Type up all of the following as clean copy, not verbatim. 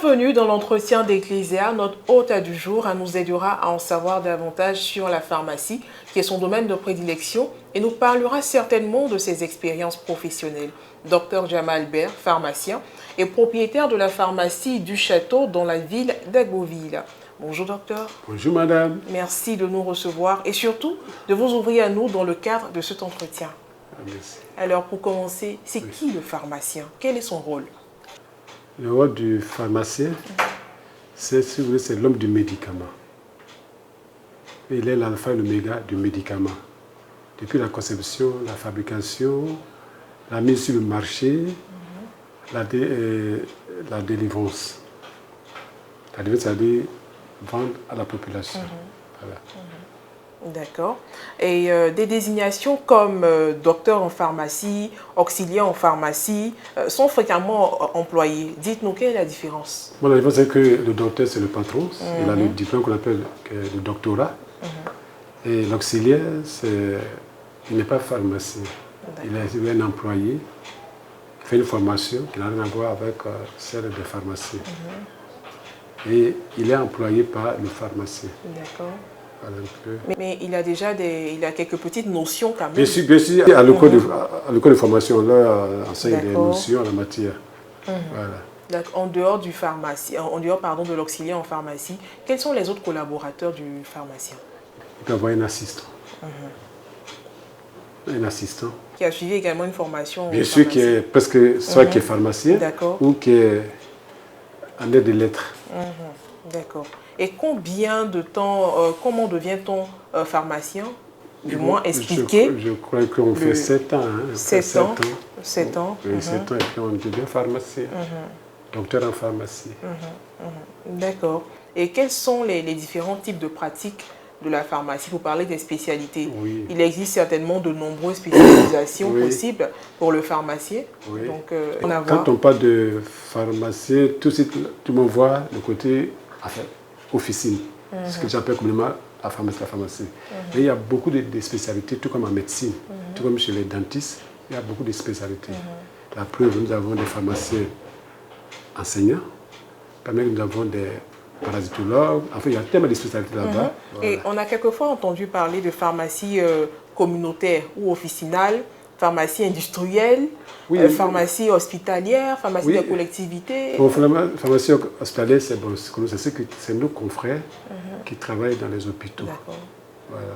Bienvenue dans l'entretien d'Ecclésia. Notre hôte du jour nous aidera à en savoir davantage sur la pharmacie, qui est son domaine de prédilection, et nous parlera certainement de ses expériences professionnelles. Dr Jamal Ber, pharmacien, et propriétaire de la pharmacie du Château dans la ville d'Agboville. Bonjour docteur. Bonjour madame. Merci de nous recevoir et surtout de vous ouvrir à nous dans le cadre de cet entretien. Merci. Alors pour commencer, c'est qui le pharmacien? Quel est son rôle? Le rôle du pharmacien, c'est l'homme du médicament. Il est l'alpha et l'oméga du médicament. Depuis la conception, la fabrication, la mise sur le marché, la délivrance. La délivrance, c'est-à-dire vendre à la population. Voilà. D'accord. Et des désignations comme docteur en pharmacie, auxiliaire en pharmacie sont fréquemment employées. Dites-nous, quelle est la différence? Bon, la différence, c'est que le docteur, c'est le patron. Il a le diplôme qu'on appelle le doctorat. Et l'auxiliaire, il n'est pas pharmacien. Il est un employé. Il fait une formation qui n'a rien à voir avec celle des pharmaciens. Et il est employé par le pharmacien. D'accord. Mais il a déjà quelques petites notions quand même. Bien sûr, à l'école de formation, là, on enseigne des notions en la matière. Voilà. En dehors du pharmacien, de l'auxiliaire en pharmacie, quels sont les autres collaborateurs du pharmacien? Il peut avoir un assistant. Un assistant. Qui a suivi également une formation. Bien sûr, qui est presque soit qui est pharmacien ou qui est en aide de lettres. D'accord. Et combien de temps, comment devient-on pharmacien? Du moins expliquer. Je crois qu'on fait 7 ans. 7 ans. 7 ans. Oui, 7 ans et puis on devient pharmacien. Docteur en pharmacie. D'accord. Et quels sont les différents types de pratiques de la pharmacie? Vous parlez des spécialités. Oui. Il existe certainement de nombreuses spécialisations possibles pour le pharmacien. Oui. Donc, quand on parle de pharmacien, tout de suite, tout le monde voit le côté officine. Ce que j'appelle communément la pharmacie. Mais il y a beaucoup de spécialités, tout comme en médecine, tout comme chez les dentistes, il y a beaucoup de spécialités. La preuve, nous avons des pharmaciens enseignants, nous avons des parasitologues, enfin il y a tellement de spécialités là-bas. Voilà. Et on a quelquefois entendu parler de pharmacie communautaire ou officinale, pharmacie industrielle, pharmacie hospitalière, pharmacie de collectivité. Bon, pharmacie hospitalière, c'est bon, c'est nos confrères qui travaillent dans les hôpitaux. Voilà.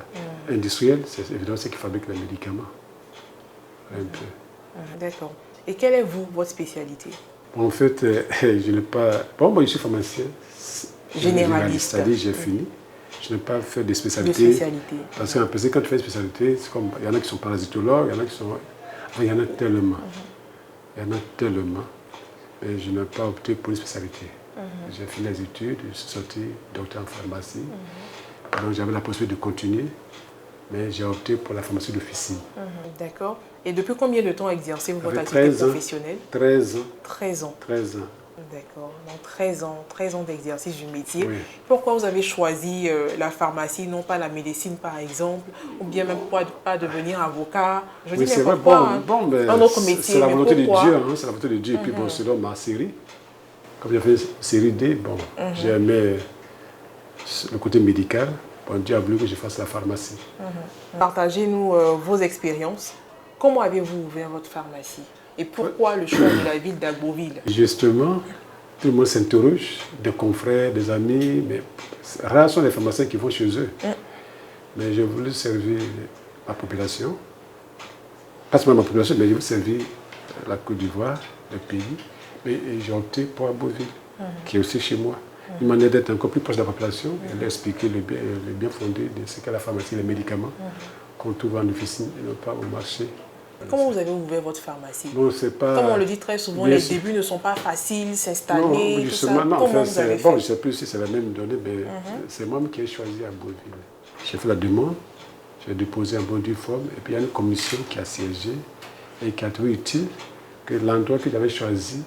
Industriel, c'est évidemment ceux qui fabriquent les médicaments. D'accord. Et quelle est votre spécialité? En fait, je n'ai pas... Bon, moi, je suis pharmacien généraliste, c'est-à-dire j'ai fini. Je n'ai pas fait de spécialité. Parce qu'en principe, quand tu fais une spécialité, c'est comme... Il y en a qui sont parasitologues, il y en a qui sont... Enfin, il y en a tellement. Il y en a tellement. Et je n'ai pas opté pour une spécialité. J'ai fini les études, je suis sorti docteur en pharmacie. Donc j'avais la possibilité de continuer, mais j'ai opté pour la pharmacie d'officine. D'accord. Et depuis combien de temps exercez-vous votre activité professionnelle? 13 ans. 13 ans. 13 ans. D'accord. Donc 13 ans d'exercice du métier. Oui. Pourquoi vous avez choisi la pharmacie, non pas la médecine par exemple, ou bien même pas devenir avocat? Je dis c'est vrai, un autre métier. C'est la volonté de Dieu, hein, c'est la volonté de Dieu. Et puis bon, selon ma série, comme j'ai fait série D, bon, j'ai aimé le côté médical. Bon, Dieu a voulu que je fasse la pharmacie. Partagez-nous vos expériences. Comment avez-vous ouvert votre pharmacie? Et pourquoi le choix de la ville d'Agboville? Justement, tout le monde s'interroge, des confrères, des amis, mais rares sont les pharmaciens qui vont chez eux. Mais j'ai voulu servir ma population, pas seulement ma population, mais j'ai voulu servir la Côte d'Ivoire, le pays, mais j'ai opté pour Agboville, qui est aussi chez moi. Une manière d'être encore plus proche de la population et leur expliquer le bien fondé de ce qu'est la pharmacie, les médicaments qu'on trouve en officine et non pas au marché. Comment vous avez ouvert votre pharmacie? Bon, c'est pas... Comme on le dit très souvent, les débuts ne sont pas faciles, s'installer, non, tout ça. Non, Comment vous avez fait? Bon, je ne sais plus si c'est la même donnée, mais c'est moi qui ai choisi Agboville. J'ai fait la demande, j'ai déposé un bon du forme, et puis il y a une commission qui a siégé et qui a trouvé utile que l'endroit que j'avais choisi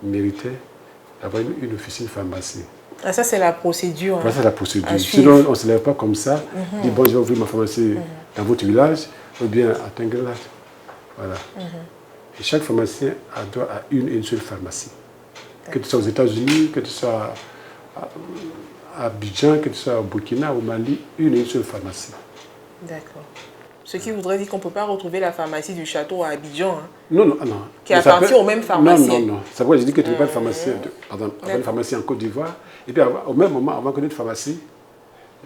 méritait d'avoir une officine pharmacie. Ah, ça, c'est la procédure. Ça, c'est la procédure. Sinon, on ne se lève pas comme ça, dit bon, je vais ouvrir ma pharmacie dans votre village, ou bien à Tengelat. Voilà. Et chaque pharmacien a droit à une seule pharmacie. Que tu sois aux États-Unis, que tu sois à Abidjan, que tu sois au Burkina, au Mali, une seule pharmacie. D'accord. Ce qui voudrait dire qu'on ne peut pas retrouver la pharmacie du château à Abidjan. Hein, non. qui appartient aux mêmes pharmaciens. Non. C'est pourquoi je dis que tu n'as pas de pharmacie, une pharmacie en Côte d'Ivoire. Et puis au même moment, avant qu'on ait une pharmacie,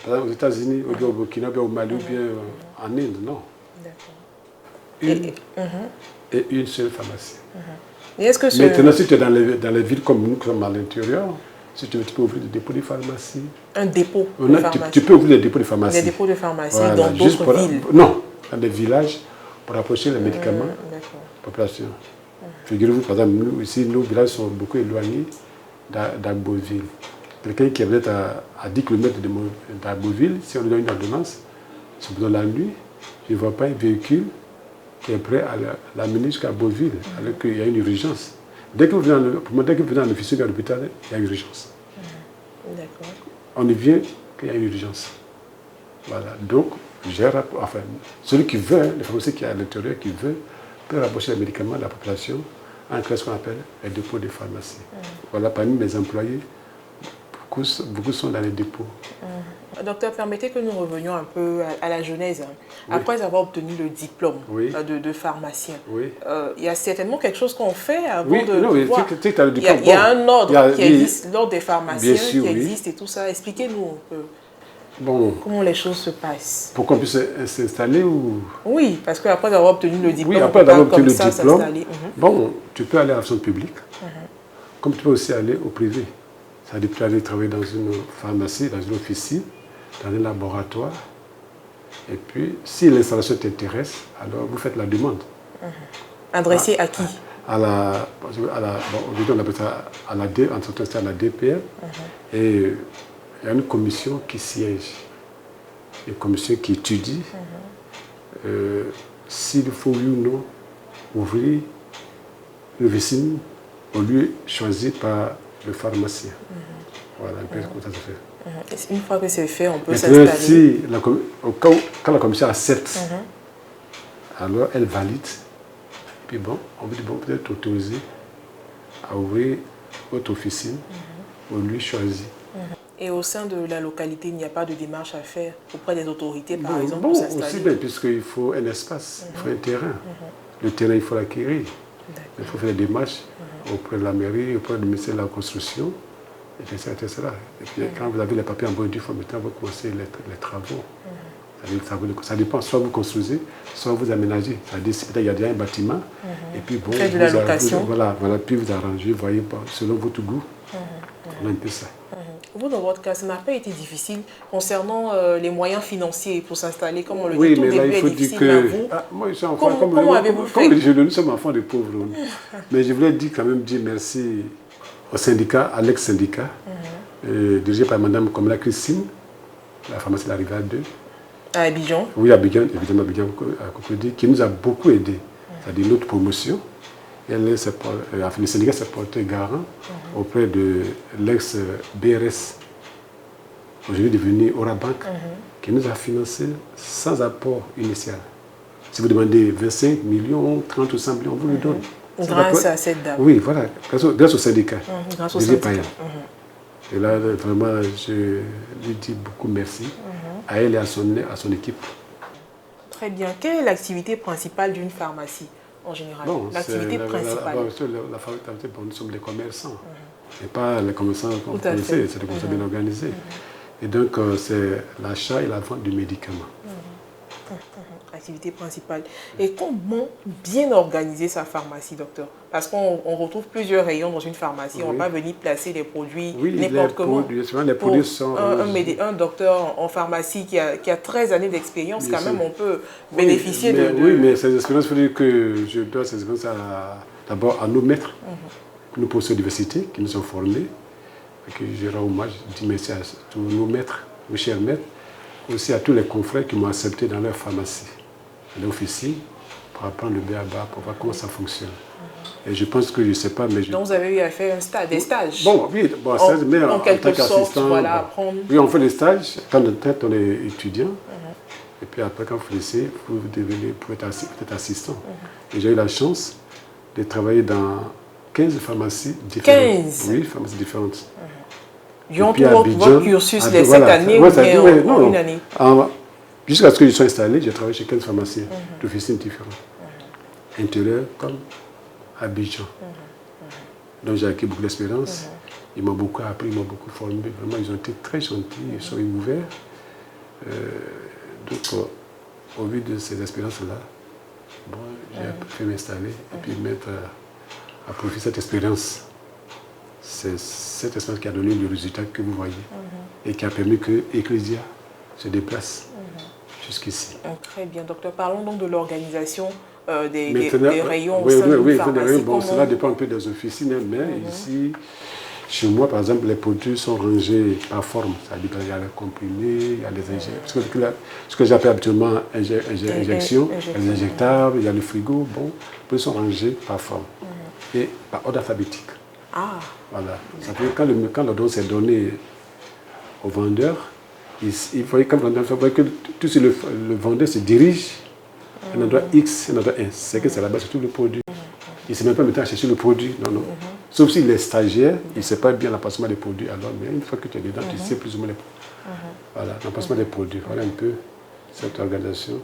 par exemple aux États-Unis, au Burkina, au Mali, ou bien en Inde, non. D'accord. Et une seule pharmacie. Et est-ce que Maintenant, si tu es dans les villes comme nous, qui sommes à l'intérieur, si tu veux, tu peux ouvrir des dépôts de pharmacie. Un dépôt de pharmacie. Tu peux ouvrir des dépôts de pharmacie. Des dépôts de pharmacie dans d'autres villes. Non, dans des villages pour approcher les médicaments de la population. Figurez-vous, par exemple, nous, ici, nos villages sont beaucoup éloignés d'Agboville. Quelqu'un qui est peut-être à 10 km d'Agboville, si on lui donne une ordonnance, c'est dans la nuit, je ne vois pas un véhicule qui est prêt à l'amener jusqu'à Agboville, alors qu'il y a une urgence. Dès que vous venez en officier de l'hôpital, il y a une urgence. D'accord. On y vient qu'il y a une urgence. Voilà. Donc, celui qui veut, le pharmacien qui est à l'intérieur, qui veut, peut rapprocher les médicaments de la population en créant ce qu'on appelle les dépôts de pharmacie. Voilà, parmi mes employés, beaucoup sont dans les dépôts. Docteur, permettez que nous revenions un peu à la genèse. Après avoir obtenu le diplôme de pharmacien, il y a certainement quelque chose qu'on fait avant de pouvoir... Il y a un ordre qui existe, l'ordre des pharmaciens qui existe et tout ça. Expliquez-nous un peu. Bon, comment les choses se passent. Pour qu'on puisse s'installer ou... Oui, parce qu'après avoir obtenu le diplôme, après avoir obtenu le diplôme, bon, tu peux aller à la fonction publique, comme tu peux aussi aller au privé. C'est-à-dire que tu peux aller travailler dans une pharmacie, dans une officine, dans un laboratoire. Et puis, si l'installation t'intéresse, alors vous faites la demande. Adressée à qui? Aujourd'hui, on appelle ça à la DPR. Et il y a une commission qui siège, une commission qui étudie s'il faut oui ou non ouvrir une officine au lieu choisi par le pharmacien. Voilà un peu comment ça se fait. Une fois que c'est fait, on peut s'installer. Quand la commission accepte, alors elle valide. Puis bon, on veut peut-être autoriser à ouvrir votre officine au lieu choisi. Et au sein de la localité, il n'y a pas de démarche à faire auprès des autorités, par exemple, pour s'installer? Aussi bien, puisqu'il faut un espace, il faut un terrain. Le terrain, il faut l'acquérir. Il faut faire des démarches auprès de la mairie, auprès du ministère de la Construction, etc. Et puis, quand vous avez les papiers en bonne due forme, vous commencez les travaux. Ça dépend, soit vous construisez, soit vous aménagez. C'est-à-dire, si peut-être il y a déjà un bâtiment, et puis bon, de la location. Puis vous arrangez, voyez, selon votre goût. On a un peu ça. Vous, dans votre cas, ça n'a pas été difficile concernant les moyens financiers pour s'installer, comme on le dit, oui, tout mais début là, il faut est dire difficile, que... moi, je suis enfant, comment avez-vous fait? Nous sommes enfants de pauvres. Mais je voulais quand même dire merci au syndicat, à l'ex-syndicat, dirigé par Mme Komla Christine, la pharmacie de la Rivière 2. À Abidjan? Oui, à Abidjan, évidemment, Abidjan, à Cocody, qui nous a beaucoup aidés. C'est-à-dire notre promotion. Le syndicat s'est porté garant auprès de l'ex-BRS, aujourd'hui devenu Orabank, qui nous a financé sans apport initial. Si vous demandez 25 millions, 30 ou 100 millions, on vous le donne. Grâce à cette dame. Oui, voilà, grâce au syndicat. Grâce au syndicat. Et là, vraiment, je lui dis beaucoup merci à elle et à son équipe. Très bien. Quelle est l'activité principale d'une pharmacie en général? L'activité principale. Nous sommes des commerçants. Ce n'est pas les commerçants qu'on connaissait, c'est des commerçants bien organisés. Et donc, c'est l'achat et la vente du médicament. Activité principale. Et comment bien organiser sa pharmacie, docteur? Parce qu'on retrouve plusieurs rayons dans une pharmacie. On ne va pas venir placer des produits n'importe comment. Les produits sont... Un docteur en pharmacie qui a 13 années d'expérience, quand même, on peut bénéficier de... Oui, mais ces expériences, il faut dire que je dois ces expériences d'abord à nos maîtres, nos professeurs d'université qui nous ont formés, et que je rends hommage, je dis merci à tous nos maîtres, nos chers maîtres, aussi à tous les confrères qui m'ont accepté dans leur pharmacie, dans l'officine, pour apprendre le b.a.-ba, pour voir comment ça fonctionne. Et je pense que je ne sais pas, mais... Donc vous avez eu à faire des stages? Mais en quelque sorte, voilà, apprendre... Oui, on fait des stages, quand on est étudiant, et puis après, quand vous finissez, vous pouvez être assistant. Et j'ai eu la chance de travailler dans 15 pharmacies différentes. 15? Oui, pharmacies différentes. Durant tout votre cursus, cette année ou bien en une année? Jusqu'à ce que je sois installé, j'ai travaillé chez 15 pharmacies d'officines différentes. Intérieur comme Abidjan. Donc j'ai acquis beaucoup d'expérience. Ils m'ont beaucoup appris, ils m'ont beaucoup formé. Vraiment, ils ont été très gentils, ils sont ouverts. Donc, au vu de ces expériences-là, bon, j'ai pu m'installer et puis mettre à profit cette expérience. C'est cette expérience qui a donné le résultat que vous voyez et qui a permis que Ecclesia se déplace jusqu'ici. Très bien, docteur. Parlons donc de l'organisation des rayons au sein de pharmacie. Des rayons, bon, cela dépend un peu des officines, mais ici, chez moi, par exemple, les produits sont rangés par forme. C'est-à-dire qu'il y a les comprimés, il y a les injections, ce que j'appelle habituellement injection, les injectables, il y a le frigo. Bon, les produits sont rangés par forme et par ordre alphabétique. Ah. Voilà. Ça veut dire que quand l'ordre s'est donné au vendeur, il faut que tout ce le vendeur se dirige à un endroit X, un endroit 1. C'est que c'est là-bas, c'est tout le produit. Il ne sait même pas maintenant chercher le produit. Non, non. Sauf s'il est stagiaire, il ne sait pas bien l'emplacement des produits. Alors, mais une fois que tu es dedans, tu sais plus ou moins voilà, l'emplacement des produits. Voilà un peu cette organisation.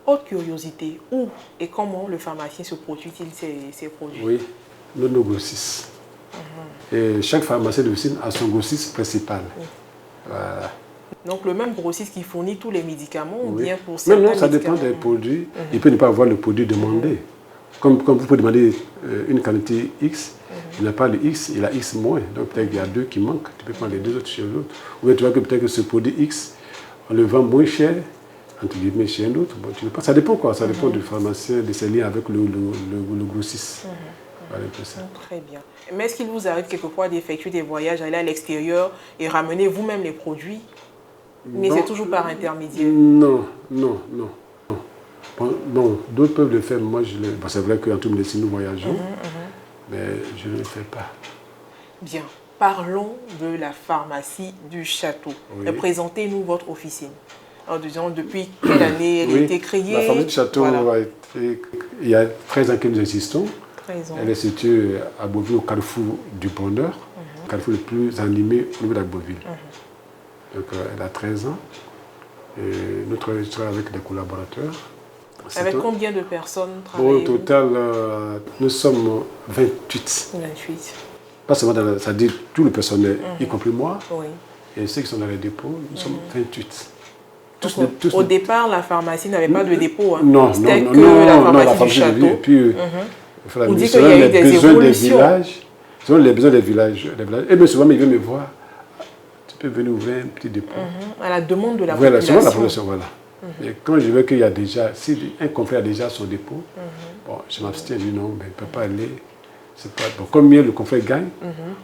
Autre curiosité, où et comment le pharmacien se produit-il ces produits? Oui, nos grossistes. Et chaque pharmacien d'officine a son grossiste principal. Voilà. Donc le même grossiste qui fournit tous les médicaments ou bien pour certains non, ça dépend des produits. Il peut ne pas avoir le produit demandé. Comme vous pouvez demander une quantité X, il n'a pas le X, il a X moins. Donc peut-être qu'il y a 2 qui manquent, tu peux prendre les 2 autres chez l'autre. Ou bien tu vois que peut-être que ce produit X, on le vend moins cher, entre guillemets, chez un autre. Bon, tu veux pas. Ça dépend quoi, ça dépend du pharmacien, de ses liens avec le grossiste. Voilà, ça. Très bien. Mais est-ce qu'il vous arrive quelquefois d'effectuer des voyages, aller à l'extérieur et ramener vous-même les produits? Mais c'est toujours par intermédiaire. Non. Bon, d'autres peuvent le faire. Moi, c'est vrai qu'en toute médecine, nous voyageons, mais je ne le fais pas. Bien. Parlons de la pharmacie du château. Oui. Présentez-nous votre officine. En disant depuis quelle année elle a été créée. La pharmacie du château a été, il y a 13 ans que nous existons. 13 ans. Elle est située à Beauville, au carrefour du Bonheur, le carrefour le plus animé au niveau de Beauville. Donc elle a 13 ans. Et nous travaillons avec des collaborateurs. Avec combien de personnes travaillez-vous? Au total, nous sommes 28. 28. Pas seulement ça dit tout le personnel, y compris moi. Oui. Et ceux qui sont dans les dépôts, nous sommes 28. Au départ, la pharmacie n'avait pas de dépôt. Hein. Non, c'était que la pharmacie du château. Et puis, on dit qu'il y a eu des évolutions. Selon les besoins des villages. Et bien souvent, ils viennent me voir. Tu peux venir ouvrir un petit dépôt. À la demande de la population. population. Selon la population, voilà. Et quand je vois qu'il y a déjà, si un confrère a déjà son dépôt, bon, je m'abstiens, je dis non, mais il ne peut pas aller. Pas, bon, combien le confrère gagne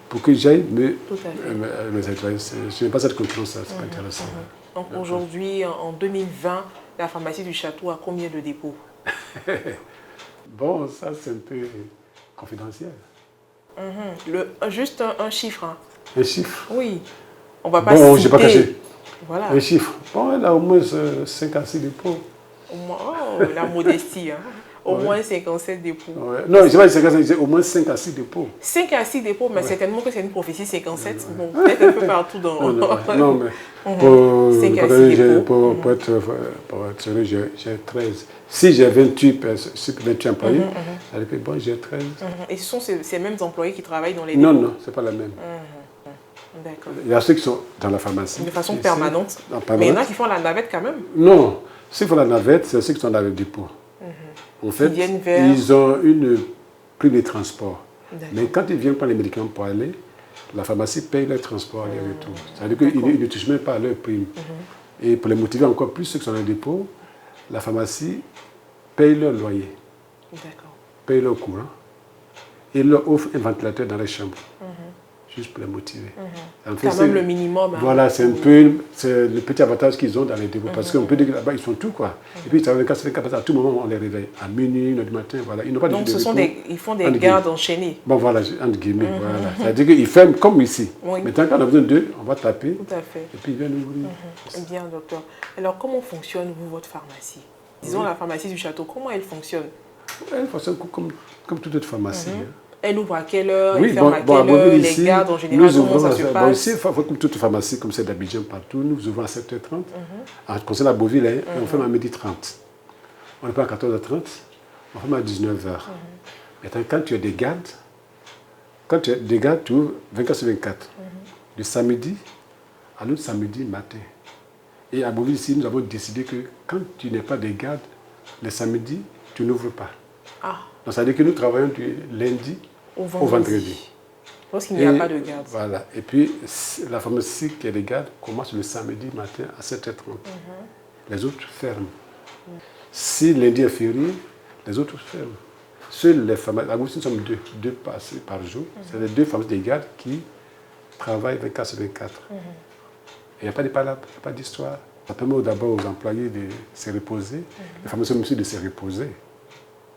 pour que j'aille me je n'ai pas cette concurrence, c'est pas intéressant. Donc aujourd'hui, en 2020, la pharmacie du château a combien de dépôts? Bon, ça c'est un peu confidentiel. Juste un chiffre. Hein. Un chiffre? Oui. On ne va pas citer. Je n'ai pas caché. Voilà. Un chiffre. Bon, elle a au moins 5 à 6 dépôts. Au moins, la modestie. Hein. Au moins 57 dépôts. Ouais. Non, je ne sais pas 57, j'ai au moins 5 à 6 dépôts. 5 à 6 dépôts, mais certainement que c'est une prophétie 57. Bon, peut-être un peu partout dans... Non, mais pour être sérieux, j'ai 13. Si j'ai 28 employés, bon, j'ai 13. Et ce sont ces mêmes employés qui travaillent dans les dépôts? Non, ce n'est pas la même. D'accord. Il y a ceux qui sont dans la pharmacie. De façon permanente. Mais il y en a qui font la navette quand même? Non, ceux qui font la navette, c'est ceux qui sont dans le dépôt. En fait, ils ont une prime de transport. Mais quand ils viennent prendre les médicaments pour aller, la pharmacie paye leur transport aller-retour. C'est-à-dire qu'ils ne touchent même pas à leur prime. Et pour les motiver encore plus, ceux qui sont dans le dépôt, la pharmacie paye leur loyer, paye leur courant et leur offre un ventilateur dans les chambres. Juste pour les motiver. En fait, quand même le minimum. Hein. Voilà, c'est un peu le petit avantage qu'ils ont dans les dépôts. Parce qu'on peut dire que là-bas, ils font tout, quoi. Et puis, ça veut dire qu'à tout moment, on les réveille. À minuit, 1h du matin, voilà. Ils n'ont pas donc, ils font des gardes enchaînés. Bon, voilà, entre guillemets, voilà. C'est-à-dire qu'ils ferment comme ici. Maintenant, quand on a besoin d'eux, on va taper. Tout à fait. Et puis, ils viennent ouvrir. Bien, docteur. Alors, comment fonctionne, votre pharmacie? Disons, la pharmacie du château, comment elle fonctionne? Elle fonctionne comme toute autre pharmacie. Elle ouvre à quelle heure? Oui, Elle ferme à quelle heure? Les gardes, en général, comment ça se passe? Bon, ici, comme toute pharmacie, comme c'est d'Abidjan partout, nous ouvrons à 7h30. En concernant la Beauville, hein, on ferme à 12h30. On n'est pas à 14h30, on ferme à 19h. Maintenant, quand tu as des gardes, tu ouvres 24/24. Du samedi à l'autre samedi matin. Et à Beauville, ici, nous avons décidé que quand tu n'es pas des gardes, le samedi, tu n'ouvres pas. Ah. Donc, ça veut dire que nous travaillons du lundi au vendredi. Parce qu'il n'y a pas de garde. Voilà. Et puis, la pharmacie qui est des gardes commence le samedi matin à 7h30. Les autres ferment. Si lundi est férié, les autres ferment. Seuls les pharmacies, à Beauville, nous sommes deux par jour. C'est les deux pharmacies des gardes qui travaillent 24/24. Il n'y a pas de palabres, il n'y a pas d'histoire. Ça permet d'abord aux employés de se reposer, les pharmaciens aussi de se reposer.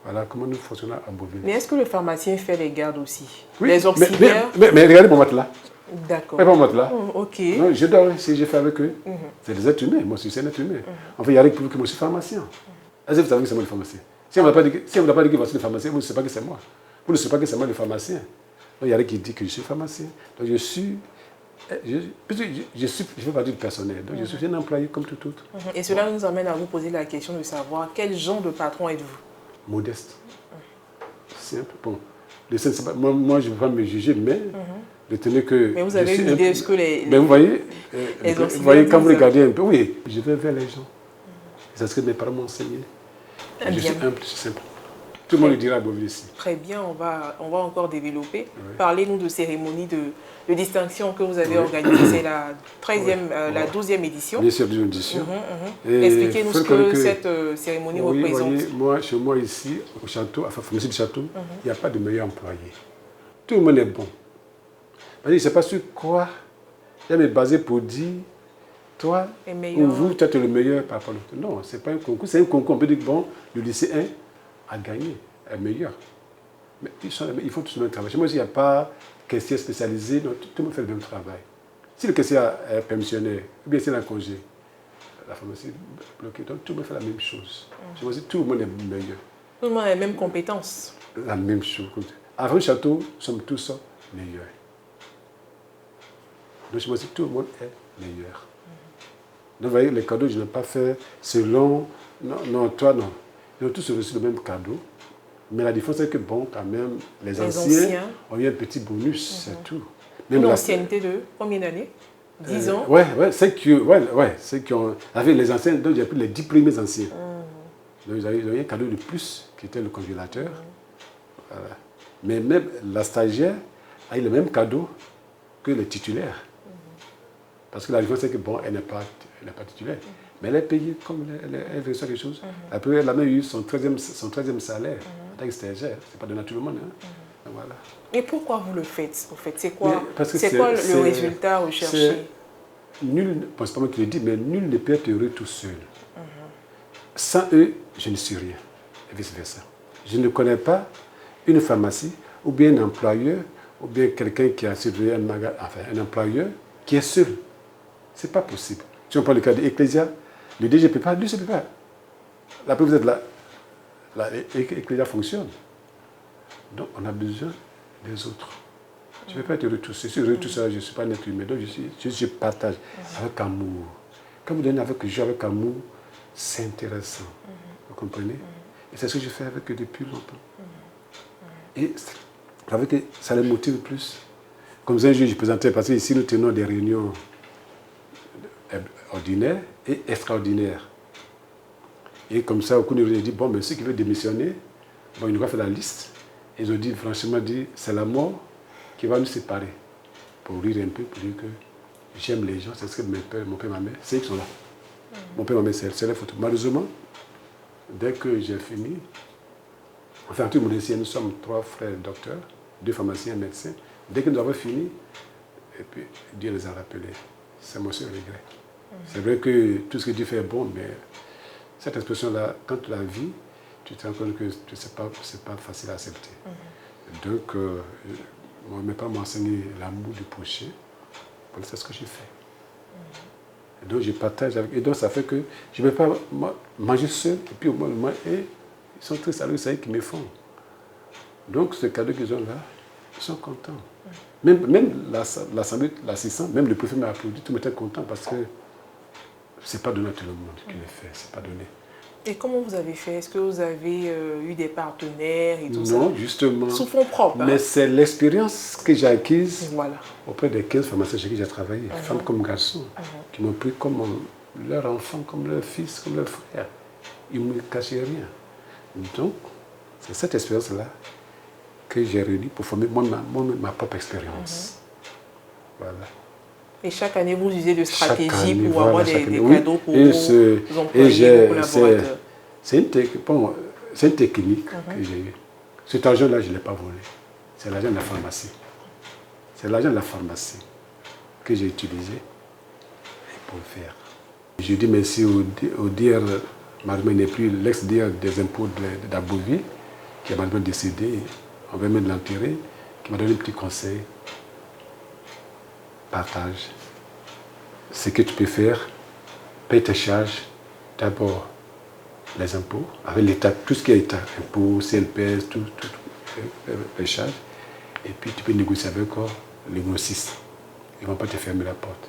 Voilà comment nous fonctionnons à Beauville. Mais est-ce que le pharmacien fait les gardes aussi? Oui, les auxiliaires? Mais regardez mon matelas. D'accord. Regardez mon matelas. Ok. Non, je dors ici, j'ai fait avec eux. C'est des êtres humains, moi aussi c'est un être humain. En fait, il y a rien que moi je suis pharmacien. Est-ce que vous savez que c'est moi le pharmacien? Si on ne vous a pas dit que voici le pharmacien, vous ne savez pas que c'est moi. Vous ne savez pas que c'est moi le pharmacien. Donc il y a rien qui dit que je suis pharmacien. Donc je fais partie du personnel, donc je suis un employé comme tout autre. Et cela nous amène à vous poser la question de savoir quel genre de patron êtes-vous? Modeste. Simple. Bon. Moi, je ne veux pas me juger, mais retenez que... Mais vous avez une idée de ce que mais vous voyez, quand vous regardez un peu, oui, je vais vers les gens. C'est ce que mes parents m'ont enseigné. Je suis humble, je suis simple. Tout le monde le dira à Beauville ici. Très bien, on va encore développer. Oui. Parlez-nous de cérémonie de distinction que vous avez organisée. C'est la 12e édition. Bien sûr, 12e édition. Expliquez-nous ce que cette cérémonie représente. Voyez, moi, chez moi ici, au château, enfin, pharmacie du château, il n'y a pas de meilleur employé. Tout le monde est bon. Je ne sais pas sur quoi il y a me baser pour dire, toi ou vous, tu es le meilleur par rapport à l'autre. Non, ce n'est pas un concours. C'est un concours. On peut dire, bon, le lycée 1 a gagné, est meilleur. Mais ils font tous le même travail. Chez moi, il n'y a pas caissier spécialisé, donc tout le monde fait le même travail. Si le caissier est permissionnaire, ou bien s'il est en congé, la pharmacie est bloquée, donc tout le monde fait la même chose. Chez moi, tout le monde est meilleur. Tout le monde a les mêmes compétences. La même chose. Avant le château, nous sommes tous meilleurs. Donc chez moi, tout le monde est meilleur. Donc vous voyez, les cadeaux, je n'ai pas fait selon... Non, toi, non. Ils ont tous reçu le même cadeau. Mais la différence, c'est que, bon, quand même, les anciens ont eu un petit bonus, c'est tout. Même une ancienneté de combien d'années? 10 ans? Oui, c'est qui ont... Avec les anciens, donc j'ai pris les 10 premiers anciens. Donc ils ont eu un cadeau de plus, qui était le congélateur. Voilà. Mais même la stagiaire a eu le même cadeau que les titulaires. Parce que la différence, c'est que, bon, elle n'est pas titulaire. Mais elle est payée comme elle reçoit quelque chose. Après, elle a même eu son 13e salaire en tant que stagiaire. Ce n'est pas donné à tout le monde. Voilà. Et pourquoi vous le faites, en fait? C'est quoi le résultat recherché? Nul, c'est pas moi qui le dis, mais nul ne peut être heureux tout seul. Sans eux, je ne suis rien. Et vice-versa. Je ne connais pas une pharmacie, ou bien un employeur, ou bien quelqu'un qui a surveillé un magasin, enfin un employeur, qui est seul. Ce n'est pas possible. Si on prend le cas d'Ecclesia, le DG ne peut pas, lui ne peut pas. La preuve, vous êtes là. Ecclesia fonctionne. Donc, on a besoin des autres. Je ne vais pas être heureux tout seul. Si je suis heureux tout seul, je ne suis pas un être humain. Donc, je partage avec amour. Quand vous donnez avec joie, avec amour, c'est intéressant. Vous comprenez? Et c'est ce que je fais avec eux depuis longtemps. Et ça les motive plus. Comme un jour, je présentais, parce que ici, nous tenons des réunions ordinaires et extraordinaires. Et comme ça, au cours de l'année, j'ai dit, bon, mais ceux qui veulent démissionner, bon, ils nous ont fait la liste. Ils ont dit, franchement, c'est la mort qui va nous séparer. Pour rire un peu, pour dire que j'aime les gens, c'est ce que mon père et ma mère, c'est eux qui sont là. Mon père et ma mère, c'est la photo. Malheureusement, dès que j'ai fini, enfin, tout le monde ici, nous sommes 3 frères docteurs, 2 pharmaciens, médecins. Dès que nous avons fini, et puis Dieu les a rappelés. C'est mon seul regret. C'est vrai que tout ce que Dieu fait est bon, mais cette expression-là, quand tu la vis, tu te rends compte que ce n'est pas facile à accepter. Donc, mes parents m'ont enseigné l'amour du prochain. C'est ce que j'ai fait. Et donc, je partage avec eux. Et donc, ça fait que je ne vais pas manger seul, et puis au moins, ils sont très sérieux, c'est eux qui me font. Donc, ce cadeau qu'ils ont là, Ils sont contents. Même l'assistant, même le préfet m'a applaudi, tout le monde était content parce que c'est pas donné à tout le monde qui le fait, c'est pas donné. Et comment vous avez fait? Est-ce que vous avez eu des partenaires et tout ça? Non, justement. Sous fonds propres. Mais c'est l'expérience que j'ai acquise voilà. auprès des 15 pharmaciens chez qui j'ai travaillé, femmes comme garçons, qui m'ont pris comme leur enfant, comme leur fils, comme leur frère. Ils ne me cachaient rien. Donc, c'est cette expérience-là que j'ai réunie pour former ma propre expérience. Voilà. Et chaque année, vous usez de stratégies pour avoir des cadeaux pour vos employés, vos collaborateurs. C'est une technique que j'ai eue. Cet argent-là, je ne l'ai pas volé. C'est l'argent de la pharmacie. C'est l'argent de la pharmacie que j'ai utilisé pour le faire. Je dis merci au dire, malheureusement, il n'est plus l'ex-dire des impôts d'Aboville, qui est malheureusement décédé, on va même l'enterrer, qui m'a donné un petit conseil. Partage. Ce que tu peux faire, paye tes charges, d'abord les impôts, avec l'État, tout ce qui est État, impôts, CNPS, tout, les charges, et puis tu peux négocier avec les grossistes. Ils ne vont pas te fermer la porte.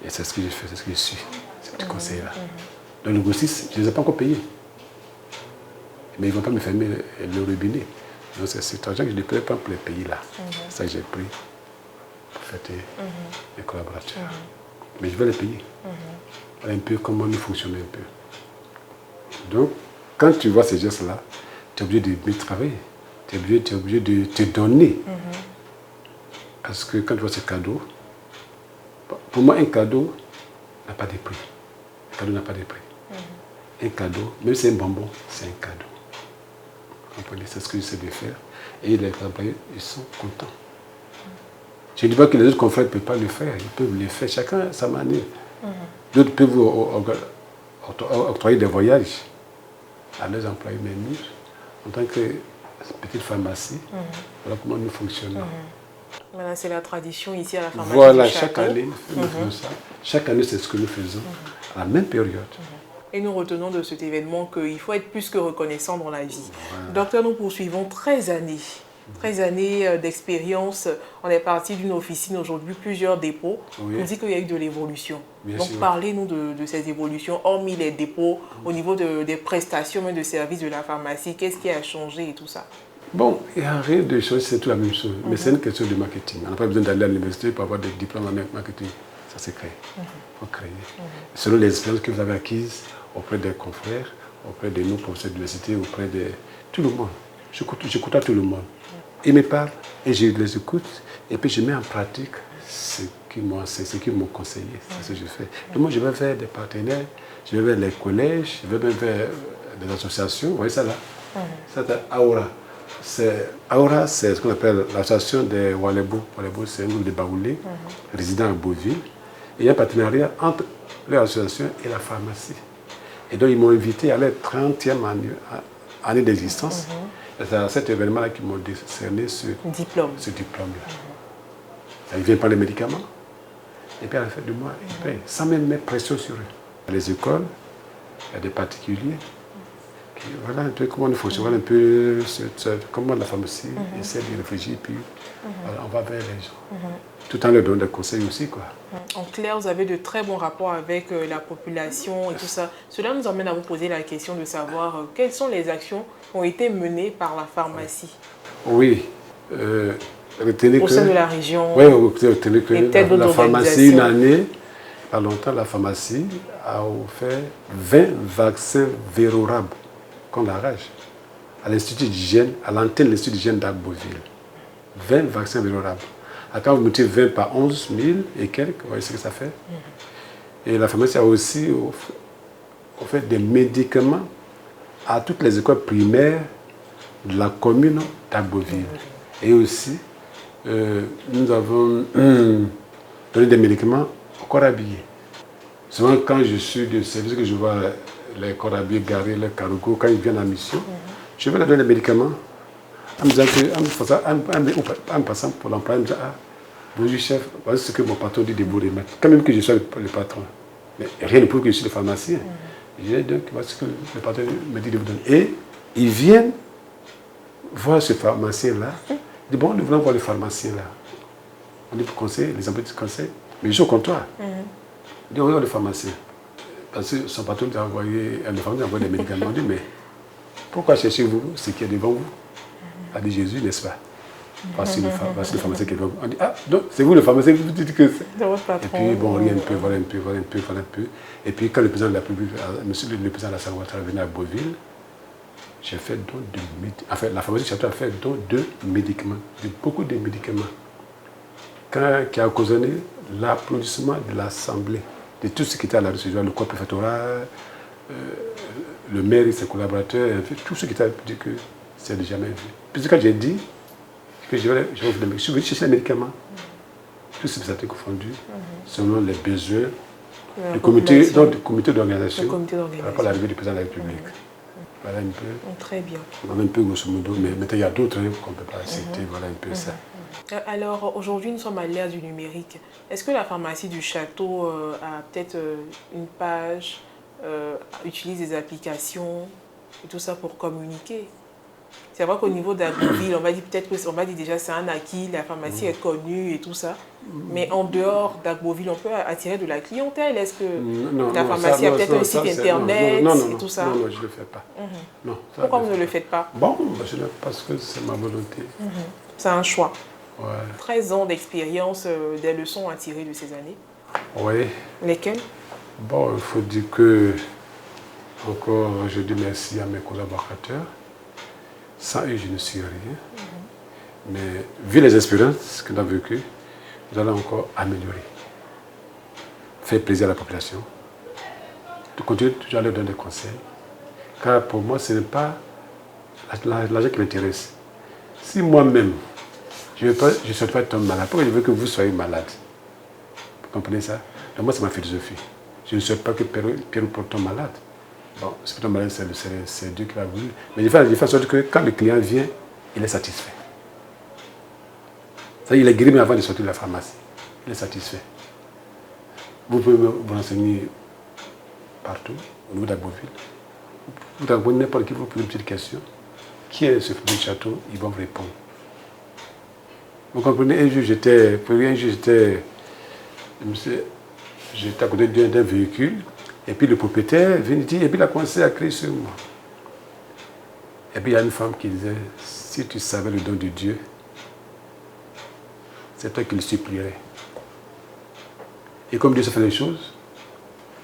Et c'est ce que j'ai fait, c'est ce que je suis, ce petit conseil-là. Donc les grossistes, je ne les ai pas encore payés. Mais ils ne vont pas me fermer le robinet. Donc c'est cet argent que je ne peux pas pour les payer là. Ça que j'ai pris. Fêter les collaborateurs. Mais je vais les payer. Voilà un peu comment nous fonctionnons un peu. Donc, quand tu vois ces gestes-là, tu es obligé de bien travailler. Tu es obligé de te donner. Parce que quand tu vois ces cadeaux, pour moi, un cadeau n'a pas de prix. Un cadeau n'a pas de prix. Un cadeau, même si c'est un bonbon, c'est un cadeau. Vous comprenez? C'est ce que j'essaie de faire. Et les employés, ils sont contents. Je ne dis pas que les autres confrères ne peuvent pas le faire, ils peuvent le faire, chacun à sa manière. D'autres peuvent octroyer des voyages à leurs employés même en tant que petite pharmacie. Voilà comment nous fonctionnons. Voilà, c'est la tradition ici à la pharmacie. Voilà, chaque année, nous faisons ça. Chaque année, c'est ce que nous faisons à la même période. Et nous retenons de cet événement qu'il faut être plus que reconnaissant dans la vie. Docteur, nous poursuivons 13 années. 13 années d'expérience. On est parti d'une officine, aujourd'hui plusieurs dépôts. On dit qu'il y a eu de l'évolution. Donc parlez-nous de ces évolutions, hormis les dépôts, au niveau des prestations, même de services de la pharmacie. Qu'est-ce qui a changé et tout ça? Bon, il n'y a rien de chose, c'est tout la même chose. Mais c'est une question de marketing. On n'a pas besoin d'aller à l'université pour avoir des diplômes en marketing. Ça s'est créé. Il faut créer. Selon les expériences que vous avez acquises auprès des confrères, auprès de nos professeurs d'université, auprès de tout le monde. J'écoute à tout le monde. Ils me parlent et je les écoute et puis je mets en pratique ce qu'ils m'ont conseillé, c'est ce que je fais. Donc moi je vais vers des partenaires, je vais vers les collèges, je vais même vers des associations, vous voyez ça là? C'est Aura. Aura, c'est ce qu'on appelle l'association des Walebo. Walebo, c'est un groupe de Baoulés, résidents à Beauville. Et il y a un partenariat entre l'association et la pharmacie. Et donc ils m'ont invité à leur 30e année d'existence. C'est à cet événement-là qu'ils m'ont décerné ce diplôme-là. Ils viennent par les médicaments, et puis à la fin du mois, ils payent, sans même mettre pression sur eux. Les écoles, il y a des particuliers, qui, voilà un peu comment nous fonctionnons, voilà un peu comment la pharmacie essaie de réfléchir, puis voilà, on va vers les gens. Tout en leur donnant des conseils aussi, quoi. En clair, vous avez de très bons rapports avec la population et tout ça. Cela nous amène à vous poser la question de savoir quelles sont les actions qui ont été menées par la pharmacie. Oui. Au sein de la région. Oui, retenez que la pharmacie, une année, pas longtemps, la pharmacie a offert 20 vaccins vérorables contre la rage à l'Institut d'hygiène, à l'antenne de l'Institut d'hygiène d'Agboville. 20 vaccins vérorables. Quand vous mettez 20 par 11 000 et quelques, vous voyez ce que ça fait. Et la pharmacie a aussi offert des médicaments à toutes les écoles primaires de la commune d'Agboville. Et aussi, nous avons donné des médicaments aux corps habillés. Souvent, quand je suis de service, que je vois les corps habillés garés, les cargos, quand ils viennent en mission, je vais leur donner des médicaments en me disant que, en passant pour l'employé, me disant, ah, bonjour chef, voici ce que mon patron dit de vous remettre. Quand même que je sois le patron. Mais rien ne prouve que je suis le pharmacien. Je dis donc, voici ce que le patron me dit de vous donner. Et ils viennent voir ce pharmacien-là, Il dit, bon, nous voulons voir le pharmacien là. On dit pour conseil, les employés du conseil, mais je suis au comptoir. Il dit, on va voir le pharmacien. Parce que son patron a envoyé, le pharmacien a envoyé des médicaments. On dit, mais pourquoi cherchez-vous ce qui est devant vous? A dit Jésus, n'est-ce pas? Voici le pharmacien qui est devant vous. On dit, ah, donc c'est vous le pharmacien, vous dites que c'est. Et puis, bon, rien un peu, voilà un peu, voilà un peu, voilà un peu. Et puis, quand le président de la République, monsieur le président de la Santé est venu à Beauville, j'ai fait don de médicaments. Enfin, la pharmacie Château a fait don de médicaments, de beaucoup de médicaments, qui a occasionné l'applaudissement de l'Assemblée, de tout ce qui était à la rue, le corps préfectoral, le maire et ses collaborateurs, tout ce qui était dit que c'est jamais vu. Puis quand j'ai dit que je suis venu chercher les médicaments, tous ces personnes confondues, selon les besoins du comité d'organisation par rapport à l'arrivée du président de la République. Voilà un peu. Très bien. Voilà un peu grosso modo, mais maintenant il y a d'autres qu'on ne peut pas citer, voilà un peu ça. Alors aujourd'hui nous sommes à l'ère du numérique. Est-ce que la pharmacie du château a peut-être une page, utilise des applications et tout ça pour communiquer? C'est vrai qu'au niveau d'Agboville, on va dire peut-être on va dire déjà c'est un acquis, la pharmacie est connue et tout ça. Mais en dehors d'Agboville, on peut attirer de la clientèle. Est-ce que la pharmacie a peut-être un site internet et tout ça? Non, je ne le fais pas. Non, pourquoi vous ne le faites pas? Bon, parce que c'est ma volonté. C'est un choix. Ouais. 13 ans d'expérience, des leçons à tirer de ces années. Oui. Lesquelles? Bon, il faut dire que, encore, je dis merci à mes collaborateurs. Sans eux, je ne suis rien. Mais vu les expériences que nous avons vécues, nous allons encore améliorer. Faire plaisir à la population. De continuer toujours à leur donner des conseils. Car pour moi, ce n'est pas l'argent qui m'intéresse. Si moi-même, je ne souhaite pas être malade, pourquoi je veux que vous soyez malade? Vous comprenez ça? Donc moi, c'est ma philosophie. Je ne souhaite pas que Pierre tombe malade. Bon, c'est plutôt malin, c'est Dieu qui l'a voulu. Mais il fait en sorte que quand le client vient, il est satisfait. C'est-à-dire, il est guéri mais avant de sortir de la pharmacie. Il est satisfait. Vous pouvez vous renseigner partout, au niveau d'Agboville. Vous rencontrez n'importe qui, vous posez une petite question. Qui est ce château? Ils vont vous répondre. Vous comprenez, un jour j'étais à côté d'un véhicule. Et puis le propriétaire vient dire, et puis il a commencé à crier sur moi. Et puis il y a une femme qui disait, si tu savais le don de Dieu, c'est toi qui le supplierais. Et comme Dieu se fait les choses,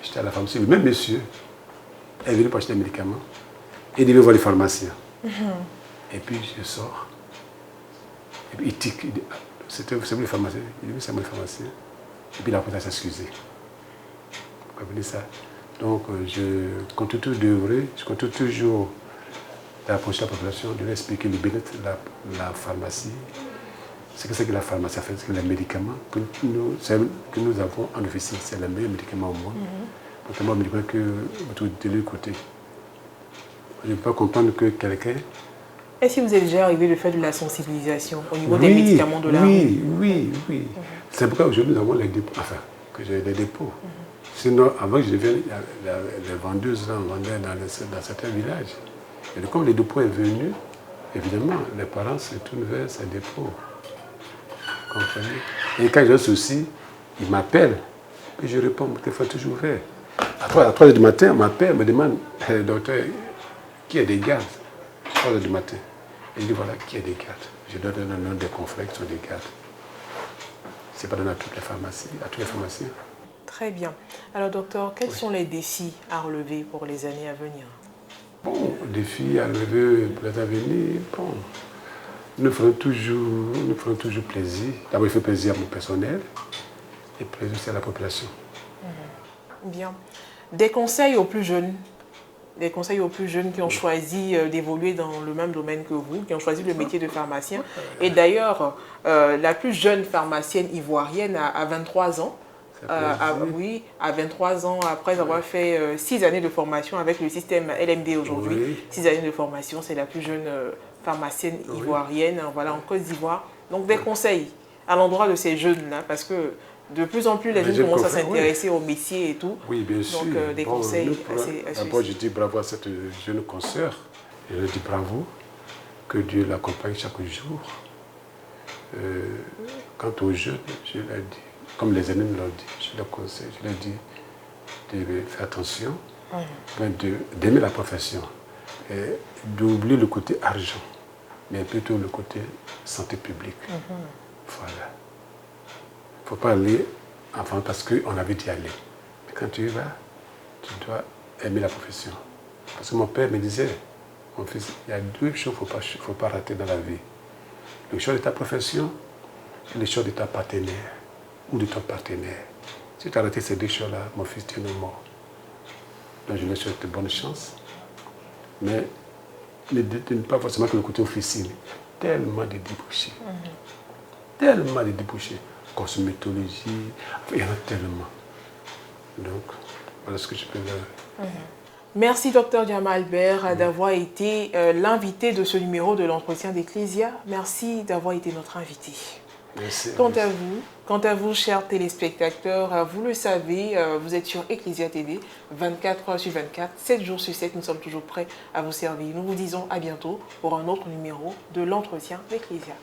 j'étais à la pharmacie, le même monsieur est venu pour acheter des médicaments et il devait voir les pharmaciens. Et puis je sors, et puis il tique, il dit, c'est vous le pharmacien? Il dit, c'est moi le pharmacien. Et puis il a commencé à s'excuser. Vous comprenez ça? Donc, je continue toujours d'œuvrer, je continue toujours d'approcher la population, de lui expliquer le bénéfice de la pharmacie, ce que c'est que la pharmacie, en fait, c'est que les médicaments que nous avons en officine, c'est le meilleur médicament au monde, notamment le médicament que vous trouvez de l'autre côté. Je ne peux pas comprendre que quelqu'un... Est-ce que vous êtes déjà arrivé de faire de la sensibilisation au niveau des médicaments de la rue? Oui. C'est pourquoi aujourd'hui nous avons les dépôts, enfin, que j'ai des dépôts. Sinon, avant que je devienne, les vendeuses là, vendaient dans certains villages. Et comme les dépôts est venu, évidemment, les parents se tournent vers ces dépôts. Vous comprenez? Et quand j'ai un souci, ils m'appellent. Et je réponds, mon téléphone est toujours ouvert. À 3 heures du matin, on m'appelle, me demande, docteur, qui est des gardes? 3 heures du matin. Et je dis, voilà, qui est des gardes? Je donne le nom des confrères qui sont des gardes. Ce n'est pas donné à toutes les pharmacies, à tous les pharmaciens. Très bien. Alors, docteur, quels sont les défis à relever pour les années à venir? Bon, les défis à relever pour les années à venir, bon, nous ferons toujours plaisir. D'abord, il fait plaisir à mon personnel et plaisir aussi à la population. Bien. Des conseils aux plus jeunes? Des conseils aux plus jeunes qui ont choisi d'évoluer dans le même domaine que vous, qui ont choisi le métier de pharmacien. Et d'ailleurs, la plus jeune pharmacienne ivoirienne a 23 ans. Oui, à 23 ans, après avoir fait 6 années de formation avec le système LMD aujourd'hui. 6 années de formation, c'est la plus jeune pharmacienne ivoirienne, voilà, en Côte d'Ivoire. Donc des conseils à l'endroit de ces jeunes-là, parce que de plus en plus les jeunes commencent à s'intéresser au métier et tout. Oui, bien sûr. Donc des conseils assez d'abord, je dis bravo à cette jeune consoeur. Je lui dis bravo, que Dieu l'accompagne chaque jour. Quant aux jeunes, je leur dis, comme les aînés me l'ont dit, je leur conseille, je leur dis de faire attention, d'aimer la profession, et d'oublier le côté argent, mais plutôt le côté santé publique. Voilà. Il ne faut pas aller avant parce qu'on avait d'y aller. Mais quand tu y vas, tu dois aimer la profession. Parce que mon père me disait, mon fils, il y a deux choses qu'il ne faut pas rater dans la vie. Le choix de ta profession et le choix de ta partenaire ou de ton partenaire. Si tu as raté ces deux choses-là, mon fils, tu es mort. Donc je lui souhaite de bonnes chances. Mais ne pas forcément que le côté officine. Tellement de débouchés. Tellement de débouchés. Cosmétologie, il y en a tellement. Donc, voilà ce que je peux dire. Merci, Dr Diama Albert, d'avoir été l'invité de ce numéro de l'entretien d'Ecclesia. Merci d'avoir été notre invité. Merci. Quant à vous, chers téléspectateurs, vous le savez, vous êtes sur Ecclesia TV, 24 heures sur 24, 7 jours sur 7, nous sommes toujours prêts à vous servir. Nous vous disons à bientôt pour un autre numéro de l'entretien d'Ecclesia.